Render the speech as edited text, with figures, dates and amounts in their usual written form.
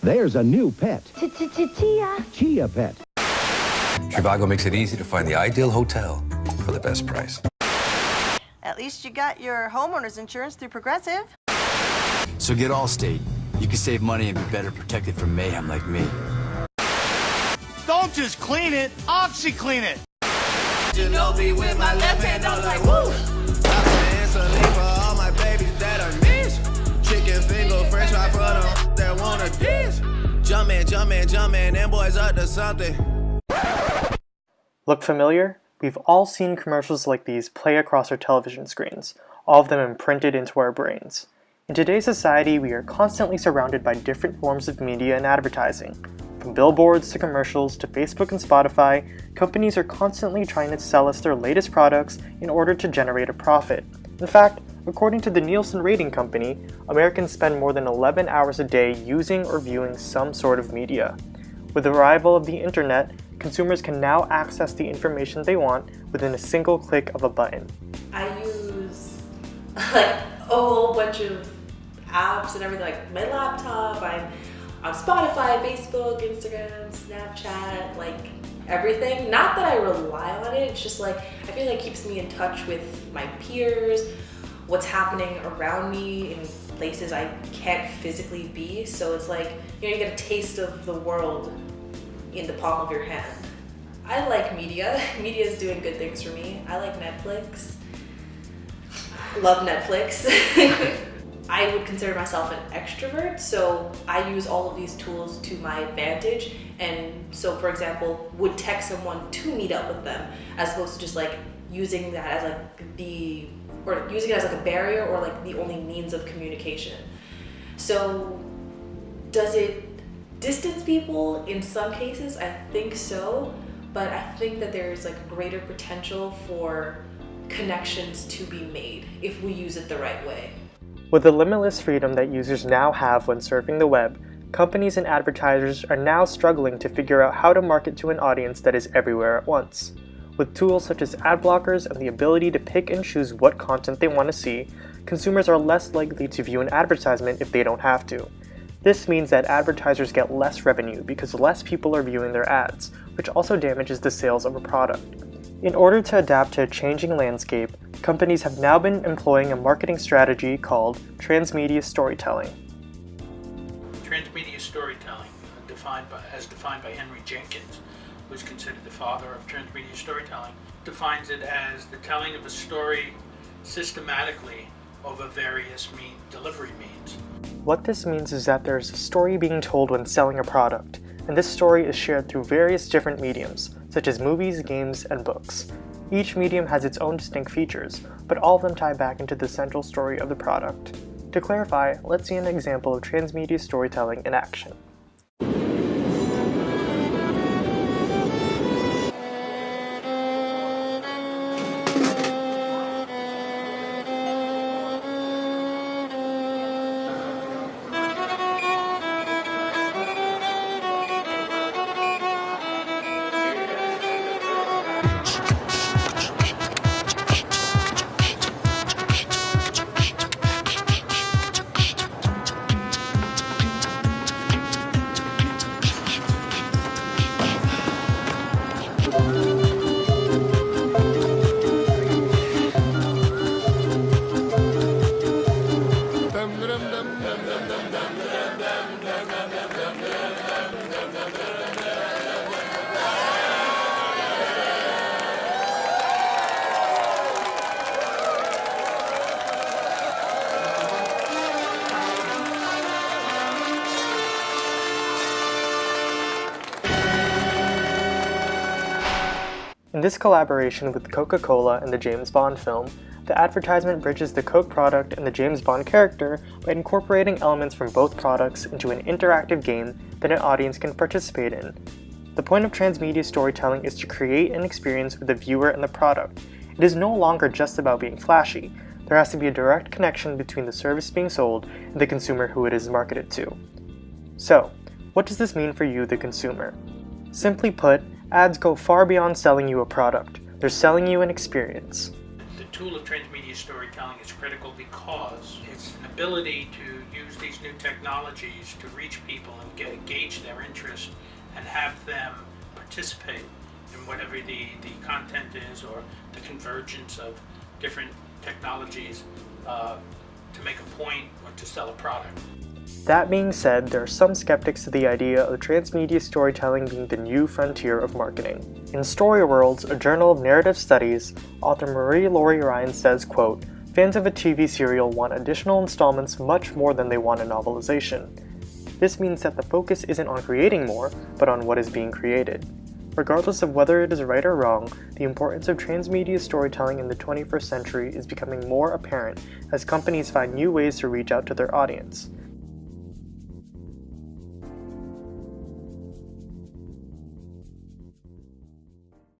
There's a new pet. Chia. Chia Pet. Trivago makes it easy to find the ideal hotel for the best price. At least you got your homeowner's insurance through Progressive. So get Allstate. You can save money and be better protected from mayhem like me. Don't just clean it, OxyClean it. You know me with my left hand, I was like, woo. For all my babies that I miss. Chicken finger, french fry for them that wanna diss. Jumpin', them boys up to something. Look familiar? We've all seen commercials like these play across our television screens, all of them imprinted into our brains. In today's society, we are constantly surrounded by different forms of media and advertising. From billboards to commercials to Facebook and Spotify, companies are constantly trying to sell us their latest products in order to generate a profit. In fact, according to the Nielsen Rating Company, Americans spend more than 11 hours a day using or viewing some sort of media. With the arrival of the internet, consumers can now access the information they want within a single click of a button. I use like a whole bunch of apps and everything, like my laptop, I'm on Spotify, Facebook, Instagram, Snapchat, like everything. Not that I rely on it, it's just like I feel like it keeps me in touch with my peers, what's happening around me in places I can't physically be. So it's like, you know, you get a taste of the world in the palm of your hand. I like media. Media is doing good things for me. I like Netflix. Love Netflix. I would consider myself an extrovert, so I use all of these tools to my advantage. And so, for example, would text someone to meet up with them, as opposed to just like using that as like using it as like a barrier or like the only means of communication. So, does it distance people? In some cases, I think so, but I think that there's like greater potential for connections to be made if we use it the right way. With the limitless freedom that users now have when surfing the web, companies and advertisers are now struggling to figure out how to market to an audience that is everywhere at once. With tools such as ad blockers and the ability to pick and choose what content they want to see, consumers are less likely to view an advertisement if they don't have to. This means that advertisers get less revenue because less people are viewing their ads, which also damages the sales of a product. In order to adapt to a changing landscape, companies have now been employing a marketing strategy called Transmedia storytelling. Transmedia storytelling, as defined by Henry Jenkins, who is considered the father of transmedia storytelling, defines it as the telling of a story systematically over various delivery means. What this means is that there's a story being told when selling a product, and this story is shared through various different mediums, such as movies, games, and books. Each medium has its own distinct features, but all of them tie back into the central story of the product. To clarify, let's see an example of transmedia storytelling in action. In this collaboration with Coca-Cola and the James Bond film, the advertisement bridges the Coke product and the James Bond character by incorporating elements from both products into an interactive game that an audience can participate in. The point of transmedia storytelling is to create an experience with the viewer and the product. It is no longer just about being flashy. There has to be a direct connection between the service being sold and the consumer who it is marketed to. So, what does this mean for you, the consumer? Simply put, ads go far beyond selling you a product. They're selling you an experience. The tool of transmedia storytelling is critical because it's an ability to use these new technologies to reach people and gauge their interest and have them participate in whatever the content is, or the convergence of different technologies to make a point or to sell a product. That being said, there are some skeptics to the idea of transmedia storytelling being the new frontier of marketing. In Story Worlds, a journal of narrative studies, author Marie-Laure Ryan says, quote, "Fans of a TV serial want additional installments much more than they want a novelization. This means that the focus isn't on creating more, but on what is being created." Regardless of whether it is right or wrong, the importance of transmedia storytelling in the 21st century is becoming more apparent as companies find new ways to reach out to their audience.